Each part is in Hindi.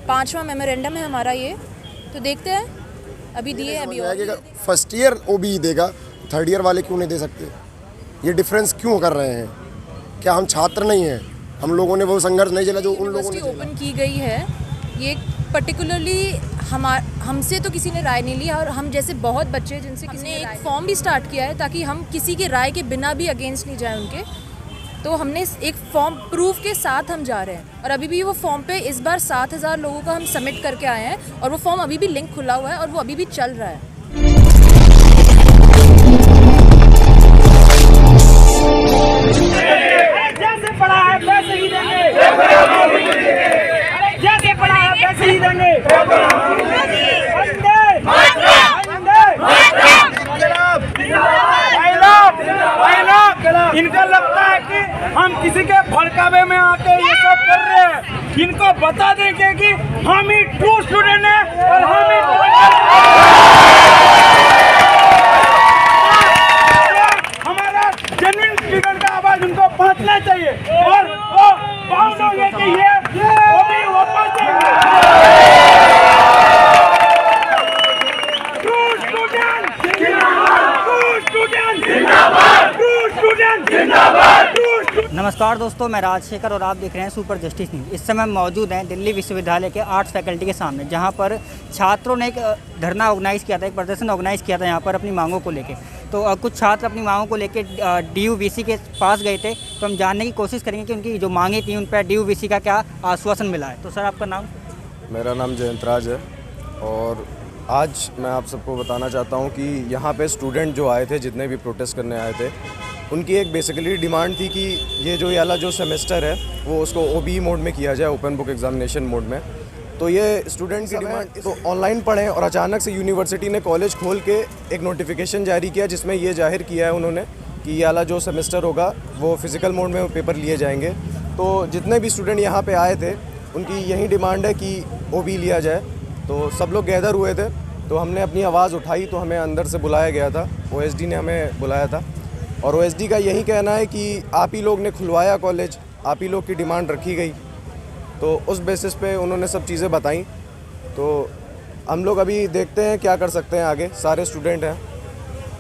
5वां मेमोरेंडम है हमारा ये, तो देखते हैं अभी दिए अभी और फर्स्ट ईयर ओबी देगा, थर्ड ईयर वाले क्यों नहीं दे सकते? ये डिफरेंस क्यों कर रहे हैं? क्या हम छात्र नहीं हैं? हम लोगों ने वो संघर्ष नहीं झेला जो उन लोगों ने ओपन की गई है। ये पर्टिकुलरली हमसे तो किसी ने राय नहीं लिया, और हम जैसे बहुत बच्चे जिनसे किसी ने एक फॉर्म भी स्टार्ट किया है ताकि हम किसी के राय के बिना भी अगेंस्ट नहीं जाए उनके, तो हमने एक फॉर्म प्रूफ के साथ हम जा रहे हैं। और अभी भी वो फॉर्म पे इस बार 7,000 लोगों का हम सबमिट करके आए हैं, और वो फॉर्म अभी भी लिंक खुला हुआ है और वो अभी भी चल रहा है। जैसे पढ़ा है वैसे ही देंगे, जैसे पढ़ा है वैसे ही देंगे। इनको लगता है कि हम किसी के भड़कावे में आके ये सब कर रहे हैं। इनको बता देंगे कि हम ही ट्रू स्टूडेंट हैं और हम ही हमारा जेन्युइन स्टूडेंट का आवाज उनको पहुंचना चाहिए, और वो बाउंड हो गए कि ये वो भी वापस नमस्कार दोस्तों, मैं राजशेखर और आप देख रहे हैं सुपर जस्टिस न्यूज़। इस समय मौजूद हैं दिल्ली विश्वविद्यालय के आर्ट्स फैकल्टी के सामने, जहां पर छात्रों ने एक धरना ऑर्गेनाइज़ किया था, एक प्रदर्शन ऑर्गेनाइज़ किया था यहाँ पर अपनी मांगों को लेके। तो कुछ छात्र अपनी मांगों को लेके DUVC के पास गए थे, तो हम जानने की कोशिश करेंगे कि उनकी जो मांगे थी उन पर DUVC का क्या आश्वासन मिला है। तो सर, आपका नाम? मेरा नाम जयंतराज है, और आज मैं आप सबको बताना चाहता हूं कि यहाँ पे स्टूडेंट जो आए थे, जितने भी प्रोटेस्ट करने आए थे, उनकी एक बेसिकली डिमांड थी कि ये जो वाला जो सेमेस्टर है वो उसको OBE मोड में किया जाए, ओपन बुक एग्जामिनेशन मोड में। तो ये स्टूडेंट की डिमांड तो ऑनलाइन पढ़ें, और अचानक से यूनिवर्सिटी ने कॉलेज खोल के एक नोटिफिकेशन जारी किया जिसमें ये जाहिर किया है उन्होंने कि ये वाला जो सेमेस्टर होगा वो फिज़िकल मोड में पेपर लिए जाएंगे। तो जितने भी स्टूडेंट यहाँ पे आए थे उनकी यही डिमांड है कि OBE लिया जाए। तो सब लोग गैदर हुए थे, तो हमने अपनी आवाज़ उठाई, तो हमें अंदर से बुलाया गया था, OSD ने हमें बुलाया था, और OSD का यही कहना है कि आप ही लोग ने खुलवाया कॉलेज, आप ही लोग की डिमांड रखी गई। तो उस बेसिस पे उन्होंने सब चीज़ें बताई। तो हम लोग अभी देखते हैं क्या कर सकते हैं आगे। सारे स्टूडेंट हैं,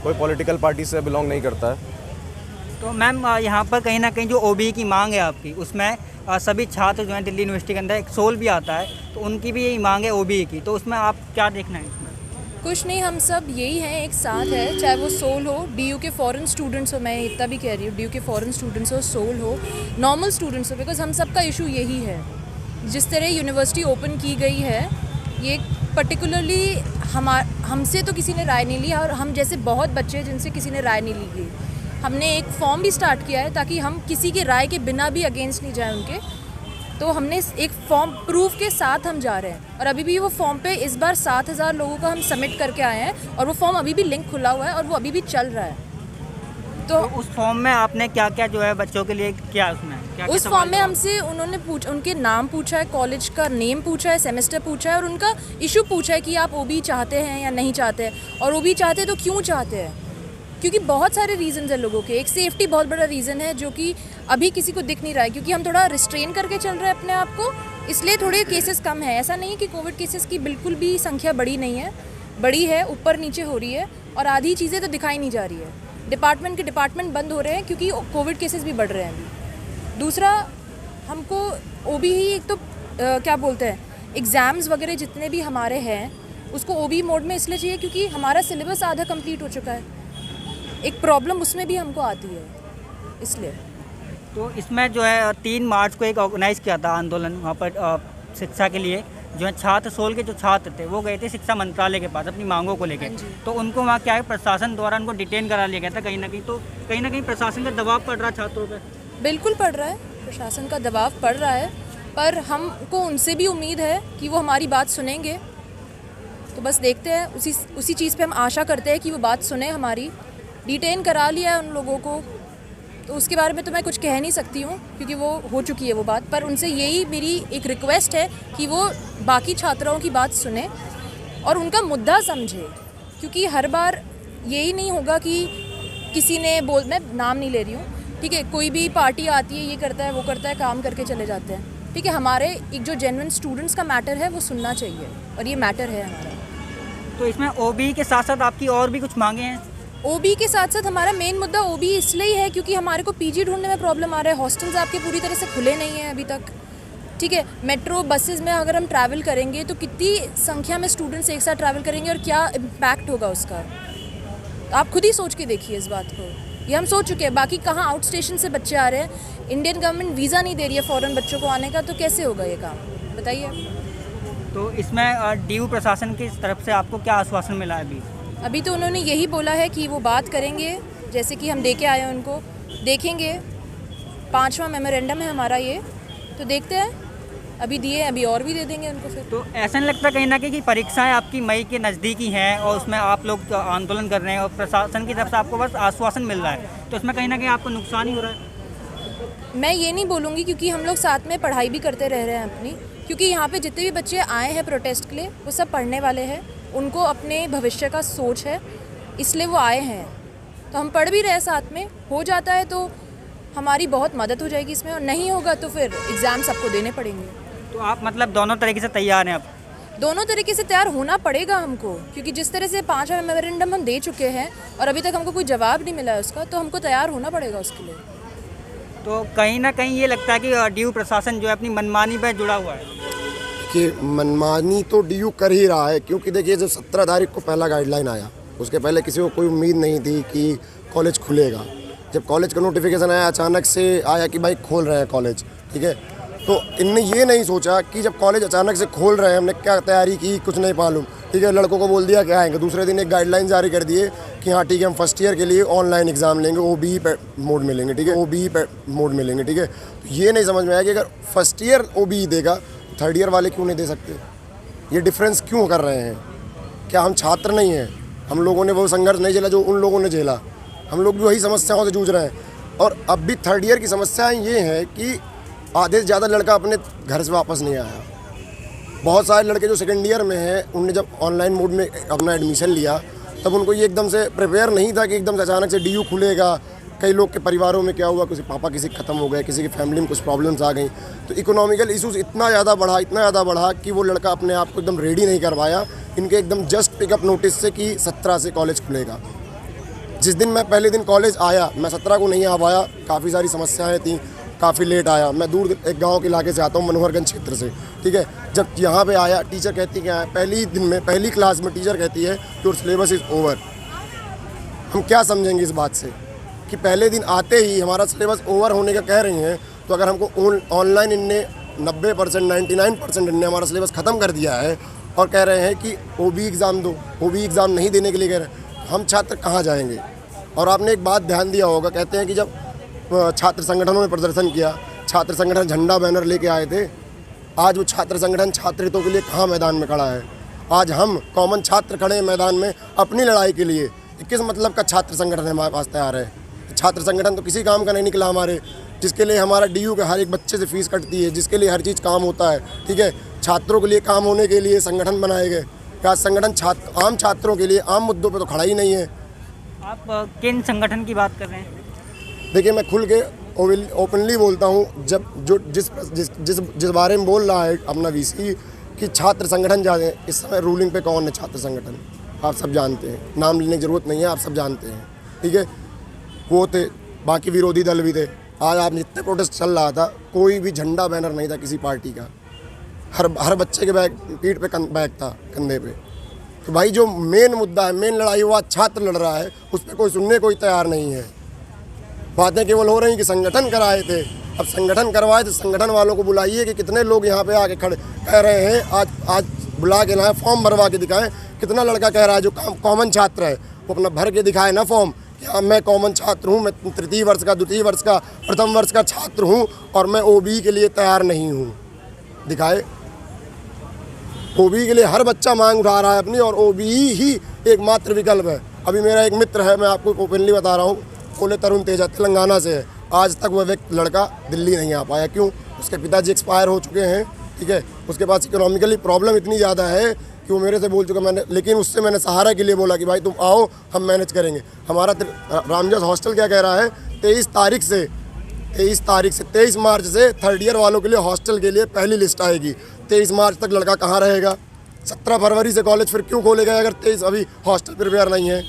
कोई पॉलिटिकल पार्टी से बिलोंग नहीं करता है। तो मैम, यहाँ पर कहीं ना कहीं जो OBE की मांग है आपकी, उसमें सभी छात्र जो हैं दिल्ली यूनिवर्सिटी के अंदर, एक सोल भी आता है, तो उनकी भी यही मांग है OBE की। तो उसमें आप क्या देखना है इसमें? कुछ नहीं, हम सब यही हैं, एक साथ है, चाहे वो सोल हो, DU के फॉरेन स्टूडेंट्स हो, मैं इतना भी कह रही हूँ, DU के फॉरेन स्टूडेंट्स हो, सोल हो, नॉर्मल स्टूडेंट्स हो, बिकॉज हम सब का इशू यही है। जिस तरह यूनिवर्सिटी ओपन की गई है, ये पर्टिकुलरली हमसे तो किसी ने राय नहीं लिया, और हम जैसे बहुत बच्चे जिनसे किसी ने राय नहीं ली गई, हमने एक फॉर्म भी स्टार्ट किया है ताकि हम किसी के राय के बिना भी अगेंस्ट नहीं जाए उनके, तो हमने एक फॉर्म प्रूफ के साथ हम जा रहे हैं। और अभी भी वो फॉर्म पे इस बार 7,000 लोगों का हम सबमिट करके आए हैं, और वो फॉर्म अभी भी लिंक खुला हुआ है और वो अभी भी चल रहा है। तो उस फॉर्म में आपने क्या क्या जो है बच्चों के लिए क्या उसमें क्या उस फॉर्म में हमसे उन्होंने उनके नाम पूछा है, कॉलेज का नेम पूछा है, सेमेस्टर पूछा है, और उनका इशू पूछा है कि आप OBE चाहते हैं या नहीं चाहते हैं, और OBE चाहते हैं तो क्यों चाहते हैं। क्योंकि बहुत सारे रीज़न्स हैं लोगों के। एक सेफ्टी बहुत बड़ा रीज़न है जो कि अभी किसी को दिख नहीं रहा है, क्योंकि हम थोड़ा रिस्ट्रेन करके चल रहे हैं अपने आप को, इसलिए थोड़े केसेस कम है। ऐसा नहीं है कि कोविड केसेस की बिल्कुल भी संख्या बड़ी नहीं है, बड़ी है, ऊपर नीचे हो रही है, और आधी चीज़ें तो दिखाई नहीं जा रही है। डिपार्टमेंट बंद हो रहे हैं क्योंकि कोविड केसेस भी बढ़ रहे हैं अभी। दूसरा, हमको OBE ही एक तो क्या बोलते हैं, एग्ज़ाम्स वगैरह जितने भी हमारे हैं उसको OBE मोड में इसलिए चाहिए क्योंकि हमारा सिलेबस आधा कंप्लीट हो चुका है। एक प्रॉब्लम उसमें भी हमको आती है, इसलिए। तो इसमें जो है 3 मार्च को एक ऑर्गेनाइज़ किया था आंदोलन वहाँ पर शिक्षा के लिए, जो है छात्र सोल के जो छात्र थे वो गए थे शिक्षा मंत्रालय के पास अपनी मांगों को लेकर। तो उनको वहाँ क्या है, प्रशासन द्वारा उनको डिटेन करा लिया गया था कहीं ना कहीं। तो कहीं ना कहीं प्रशासन का दबाव पड़ रहा है छात्रों पर। बिल्कुल पड़ रहा है, प्रशासन का दबाव पड़ रहा है, पर हमको उनसे भी उम्मीद है कि वो हमारी बात सुनेंगे। तो बस देखते हैं, उसी चीज़ पे हम आशा करते हैं कि वो बात सुने हमारी। डिटेन करा लिया है उन लोगों को, तो उसके बारे में तो मैं कुछ कह नहीं सकती हूँ क्योंकि वो हो चुकी है वो बात। पर उनसे यही मेरी एक रिक्वेस्ट है कि वो बाकी छात्राओं की बात सुने और उनका मुद्दा समझे, क्योंकि हर बार यही नहीं होगा कि किसी ने मैं नाम नहीं ले रही हूँ, ठीक है, कोई भी पार्टी आती है, ये करता है वो करता है, काम करके चले जाते हैं। ठीक है, हमारे एक जो जेन्युइन स्टूडेंट्स का मैटर है वो सुनना चाहिए, और ये मैटर है हमारा। तो इसमें ओबी के साथ साथ आपकी और भी कुछ मांगे हैं? ओबी के साथ साथ हमारा मेन मुद्दा ओबी इसलिए है क्योंकि हमारे को पीजी ढूंढने में प्रॉब्लम आ रहा है। हॉस्टल्स आपके पूरी तरह से खुले नहीं हैं अभी तक, ठीक है। मेट्रो बसेस में अगर हम ट्रैवल करेंगे तो कितनी संख्या में स्टूडेंट्स एक साथ ट्रैवल करेंगे और क्या इम्पैक्ट होगा उसका, आप खुद ही सोच के देखिए इस बात को। ये हम सोच चुके हैं, बाकी कहाँ आउट स्टेशन से बच्चे आ रहे हैं। इंडियन गवर्नमेंट वीज़ा नहीं दे रही है फॉरेन बच्चों को आने का, तो कैसे होगा ये काम, बताइए। तो इसमें डीयू प्रशासन की तरफ से आपको क्या आश्वासन मिला है अभी? अभी तो उन्होंने यही बोला है कि वो बात करेंगे, जैसे कि हम दे के आए हैं उनको, देखेंगे। 5वां मेमोरेंडम है हमारा ये, तो देखते हैं, अभी दिए, अभी और भी दे देंगे उनको फिर। तो ऐसा नहीं लगता कहीं ना कहीं कि परीक्षाएं आपकी मई के नज़दीकी हैं और उसमें आप लोग आंदोलन कर रहे हैं और प्रशासन की तरफ से आपको बस आश्वासन मिल रहा है, तो इसमें कहीं ना कहीं आपको नुकसान ही हो रहा है? मैं ये नहीं बोलूँगी क्योंकि हम लोग साथ में पढ़ाई भी करते रह रहे हैं अपनी, क्योंकि यहाँ पे जितने भी बच्चे आए हैं प्रोटेस्ट के लिए वो सब पढ़ने वाले हैं, उनको अपने भविष्य का सोच है, इसलिए वो आए हैं। तो हम पढ़ भी रहे हैं साथ में, हो जाता है तो हमारी बहुत मदद हो जाएगी इसमें, और नहीं होगा तो फिर एग्ज़ाम सबको देने पड़ेंगे। तो आप मतलब दोनों तरीके से तैयार हैं अब? दोनों तरीके से तैयार होना पड़ेगा हमको, क्योंकि जिस तरह से 5वां मेमोरेंडम हम दे चुके हैं और अभी तक हमको कोई जवाब नहीं मिला है उसका, तो हमको तैयार होना पड़ेगा उसके लिए। तो कहीं ना कहीं ये लगता है कि डीयू प्रशासन जो है अपनी मनमानी पर जुड़ा हुआ है। कि मनमानी तो डीयू कर ही रहा है, क्योंकि देखिए जब 17 तारीख को पहला गाइडलाइन आया, उसके पहले किसी को कोई उम्मीद नहीं थी कि कॉलेज खुलेगा। जब कॉलेज का नोटिफिकेशन आया, अचानक से आया कि भाई खोल रहे हैं कॉलेज, ठीक है। तो इनने ये नहीं सोचा कि जब कॉलेज अचानक से खोल रहे हैं, हमने क्या तैयारी की कुछ नहीं मालूम, ठीक है। लड़कों को बोल दिया कि आएंगे, दूसरे दिन एक गाइडलाइन जारी कर दिए कि हाँ ठीक है हम फर्स्ट ईयर के लिए ऑनलाइन एग्ज़ाम लेंगे, OBE मोड में लेंगे, ठीक है, OBE मोड में लेंगे, ठीक है। तो ये नहीं समझ में आया कि अगर फर्स्ट ईयर OBE देगा, थर्ड ईयर वाले क्यों नहीं दे सकते? ये डिफरेंस क्यों कर रहे हैं? क्या हम छात्र नहीं हैं? हम लोगों ने वो संघर्ष नहीं झेला जो उन लोगों ने झेला, हम लोग भी वही समस्याओं से जूझ रहे हैं। और अब भी थर्ड ईयर की समस्याएं ये हैं कि आधे से ज़्यादा लड़का अपने घर से वापस नहीं आया। बहुत सारे लड़के जो सेकेंड ईयर में हैं, उनने जब ऑनलाइन मोड में अपना एडमिशन लिया तब उनको ये एकदम से प्रिपेयर नहीं था कि एकदम से अचानक से DU खुलेगा। कई लोग के परिवारों में क्या हुआ, किसी पापा किसी ख़त्म हो गए, किसी की फैमिली में कुछ प्रॉब्लम्स आ गई, तो इकोनॉमिकल इशूज़ इतना ज़्यादा बढ़ा कि वो लड़का अपने आप को एकदम रेडी नहीं कर पाया इनके एकदम जस्ट पिकअप नोटिस से कि 17 से कॉलेज खुलेगा। जिस दिन मैं पहले दिन कॉलेज आया, मैं 17 को नहीं आ पाया, काफ़ी सारी समस्याएं थी, काफ़ी लेट आया। मैं दूर एक गांव के इलाके से आता हूं, मनोहरगंज क्षेत्र से, ठीक है। जब यहाँ पे आया, टीचर कहती क्या है, पहली दिन में पहली क्लास में टीचर कहती है योर सिलेबस इज़ ओवर। हम क्या समझेंगे इस बात से कि पहले दिन आते ही हमारा सिलेबस ओवर होने का कह रही हैं, तो अगर हमको ऑनलाइन इनने 90% 99% इनने हमारा सिलेबस ख़त्म कर दिया है और कह रहे हैं कि OBE एग्ज़ाम दो, OBE एग्ज़ाम नहीं देने के लिए कह रहे हैं, हम छात्र कहाँ जाएंगे? और आपने एक बात ध्यान दिया होगा, कहते हैं कि जब छात्र संगठनों ने प्रदर्शन किया, छात्र संगठन झंडा बैनर लेके आए थे, आज वो छात्र संगठन छात्र हितों के लिए कहाँ मैदान में खड़ा है? आज हम कॉमन छात्र खड़े हैं मैदान में अपनी लड़ाई के लिए। किस मतलब का छात्र संगठन हमारे पास तैयार है? छात्र संगठन तो किसी काम का नहीं निकला हमारे, जिसके लिए हमारा DU के हर एक बच्चे से फीस कटती है, जिसके लिए हर चीज़ काम होता है, ठीक है। छात्रों के लिए काम होने के लिए संगठन बनाए गए, क्या संगठन आम छात्रों के लिए आम मुद्दों पर तो खड़ा ही नहीं है। आप किन संगठन की बात कर रहे हैं? देखिए मैं खुल के ओपनली बोलता हूँ, जब जो जिस बारे में बोल रहा है अपना VC कि छात्र संगठन ज़्यादा, इस समय रूलिंग पे कौन है छात्र संगठन? आप सब जानते हैं, नाम लेने की ज़रूरत नहीं है, आप सब जानते हैं, ठीक है। वो थे, बाकी विरोधी दल भी थे। आज आप जितने प्रोटेस्ट चल रहा था, कोई भी झंडा बैनर नहीं था किसी पार्टी का, हर बच्चे के पीठ पे बैग था, कंधे पे। तो भाई जो मेन मुद्दा है, मेन लड़ाई हुआ छात्र लड़ रहा है, उस पर कोई सुनने कोई तैयार नहीं है। बातें केवल हो रही कि संगठन कराए थे, अब संगठन करवाए तो संगठन वालों को बुलाइए कि कितने लोग यहाँ पे आके खड़े कह रहे हैं, आज बुला के लाएं, फॉर्म भरवा के दिखाएं। कितना लड़का कह रहा है जो कॉमन छात्र है वो अपना भर के दिखाए ना फॉर्म कि हाँ मैं कॉमन छात्र हूँ, मैं तृतीय वर्ष का, द्वितीय वर्ष का, प्रथम वर्ष का छात्र हूँ और मैं OBE के लिए तैयार नहीं हूँ, दिखाए। OBE के लिए हर बच्चा मांग उठा रहा है अपनी, और OBE ही एकमात्र विकल्प है। अभी मेरा एक मित्र है, मैं आपको ओपनली बता रहा हूँ, बोले तरुण तेजा, तेलंगाना से है, आज तक वह लड़का दिल्ली नहीं आ पाया। क्यों? उसके पिताजी एक्सपायर हो चुके हैं, ठीक है। उसके पास इकोनॉमिकली प्रॉब्लम इतनी ज़्यादा है कि वो मेरे से बोल चुका, लेकिन उससे मैंने सहारा के लिए बोला कि भाई तुम आओ, हम मैनेज करेंगे। हमारा रामजस हॉस्टल क्या कह रहा है, 23 तारीख से 23 तारीख से 23 मार्च से थर्ड ईयर वालों के लिए हॉस्टल के लिए पहली लिस्ट आएगी। 23 मार्च तक लड़का कहाँ रहेगा? 17 फरवरी से कॉलेज फिर क्यों खोलेगा अगर 23 अभी हॉस्टल प्रिपेयर नहीं है?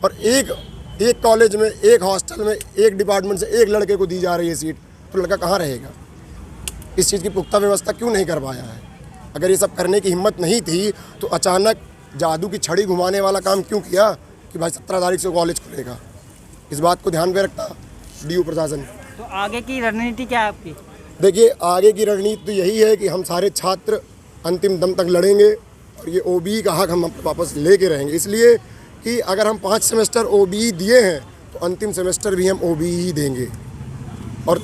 और एक कॉलेज में, एक हॉस्टल में, एक डिपार्टमेंट से एक लड़के को दी जा रही है सीट, तो लड़का कहाँ रहेगा? इस चीज़ की पुख्ता व्यवस्था क्यों नहीं करवाया है? अगर ये सब करने की हिम्मत नहीं थी तो अचानक जादू की छड़ी घुमाने वाला काम क्यों किया कि भाई 17 तारीख से कॉलेज खुलेगा? इस बात को ध्यान में रखता DU प्रशासन। तो आगे की रणनीति क्या है आपकी? देखिए, आगे की रणनीति तो यही है कि हम सारे छात्र अंतिम दम तक लड़ेंगे और ये OBE का हक हम वापस लेके रहेंगे। इसलिए कि अगर हम 5 सेमेस्टर OBE दिए हैं तो अंतिम सेमेस्टर भी हम OBE ही देंगे, और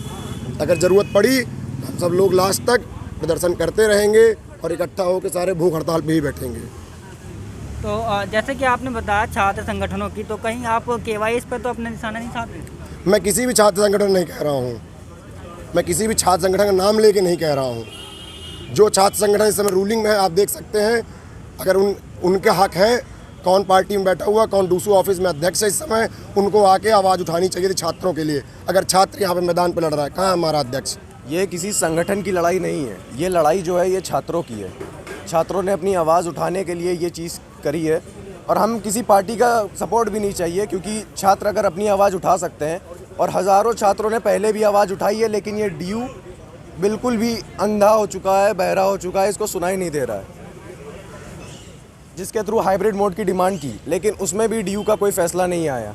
अगर ज़रूरत पड़ी तो हम सब लोग लास्ट तक प्रदर्शन करते रहेंगे और इकट्ठा होकर सारे भूख हड़ताल पे ही बैठेंगे। तो जैसे कि आपने बताया छात्र संगठनों की, तो कहीं आप KYS पर तो अपने निशाना नहीं साधते? मैं किसी भी छात्र संगठन नहीं कह रहा हूँ, मैं किसी भी छात्र संगठन का नाम लेके नहीं कह रहा हूँ। जो छात्र संगठन इस समय रूलिंग में है, आप देख सकते हैं, अगर उनके हक है, कौन पार्टी में बैठा हुआ, कौन DSU ऑफिस में अध्यक्ष है इस समय, उनको आके आवाज़ उठानी चाहिए थी छात्रों के लिए। अगर छात्र यहाँ पे मैदान पर लड़ रहा है, कहाँ है हमारा अध्यक्ष? ये किसी संगठन की लड़ाई नहीं है, ये लड़ाई जो है ये छात्रों की है। छात्रों ने अपनी आवाज़ उठाने के लिए ये चीज़ करी है, और हम किसी पार्टी का सपोर्ट भी नहीं चाहिए, क्योंकि छात्र अगर अपनी आवाज़ उठा सकते हैं, और हज़ारों छात्रों ने पहले भी आवाज़ उठाई है, लेकिन ये DU बिल्कुल भी अंधा हो चुका है, बहरा हो चुका है, इसको सुनाई नहीं दे रहा है। जिसके थ्रू हाइब्रिड मोड की डिमांड की, लेकिन उसमें भी DU का कोई फ़ैसला नहीं आया।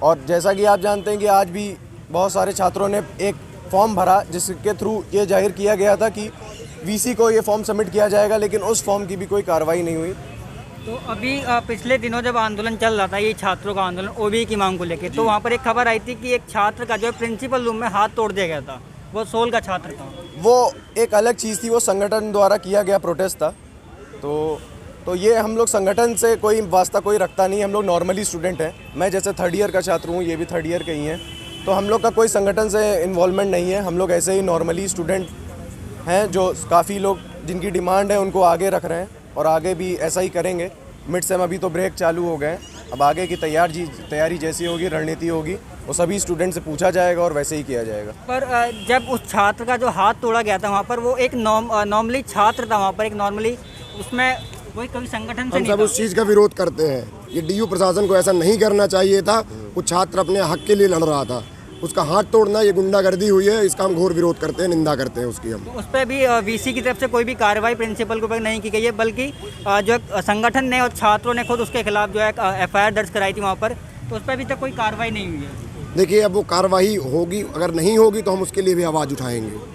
और जैसा कि आप जानते हैं कि आज भी बहुत सारे छात्रों ने एक फॉर्म भरा, जिसके थ्रू ये जाहिर किया गया था कि VC को ये फॉर्म सबमिट किया जाएगा, लेकिन उस फॉर्म की भी कोई कार्रवाई नहीं हुई। तो अभी पिछले दिनों जब आंदोलन चल रहा था, ये छात्रों का आंदोलन OBE की मांग को लेके, तो वहाँ पर एक खबर आई थी कि एक छात्र का जो है प्रिंसिपल रूम में हाथ तोड़ दिया गया था। वो 16 का छात्र था। वो एक अलग चीज़ थी, वो संगठन द्वारा किया गया प्रोटेस्ट था। तो ये हम लोग संगठन से कोई वास्ता कोई रखता नहीं, हम लोग नॉर्मली स्टूडेंट हैं। मैं जैसे थर्ड ईयर का छात्र हूँ, ये भी थर्ड ईयर के ही हैं, तो हम लोग का कोई संगठन से इन्वॉल्वमेंट नहीं है। हम लोग ऐसे ही नॉर्मली स्टूडेंट हैं, जो काफ़ी लोग जिनकी डिमांड है उनको आगे रख रहे हैं, और आगे भी ऐसा ही करेंगे। मिड सेम अभी तो ब्रेक चालू हो गए, अब आगे की तैयारी जैसी होगी, रणनीति होगी, वो सभी स्टूडेंट से पूछा जाएगा और वैसे ही किया जाएगा। पर जब उस छात्र का जो हाथ तोड़ा गया था वहाँ पर, वो एक नॉर्मली छात्र था वहाँ पर, एक नॉर्मली, उसमें कोई कभी संगठन से हम नहीं सब उस चीज़ का विरोध करते हैं। ये DU प्रशासन को ऐसा नहीं करना चाहिए था। वो छात्र अपने हक के लिए लड़ रहा था, उसका हाथ तोड़ना ये गुंडागर्दी हुई है, इसका हम घोर विरोध करते हैं, निंदा करते हैं उसकी हम। तो उस पर भी VC की तरफ से कोई भी कार्रवाई प्रिंसिपल के ऊपर नहीं की गई है, बल्कि जो संगठन ने और छात्रों ने खुद उसके खिलाफ जो है FIR दर्ज कराई थी वहाँ पर, तो उस पर अभी तक कोई कार्रवाई नहीं हुई है। देखिए, अब वो कार्रवाई होगी, अगर नहीं होगी तो हम उसके लिए भी आवाज़ उठाएंगे।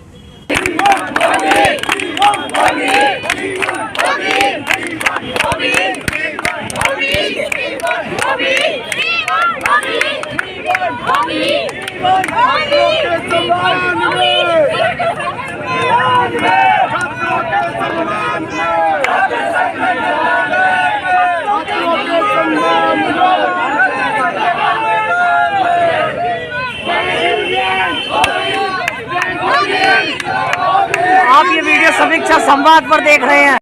आप ये वीडियो समीक्षा संवाद पर देख रहे हैं।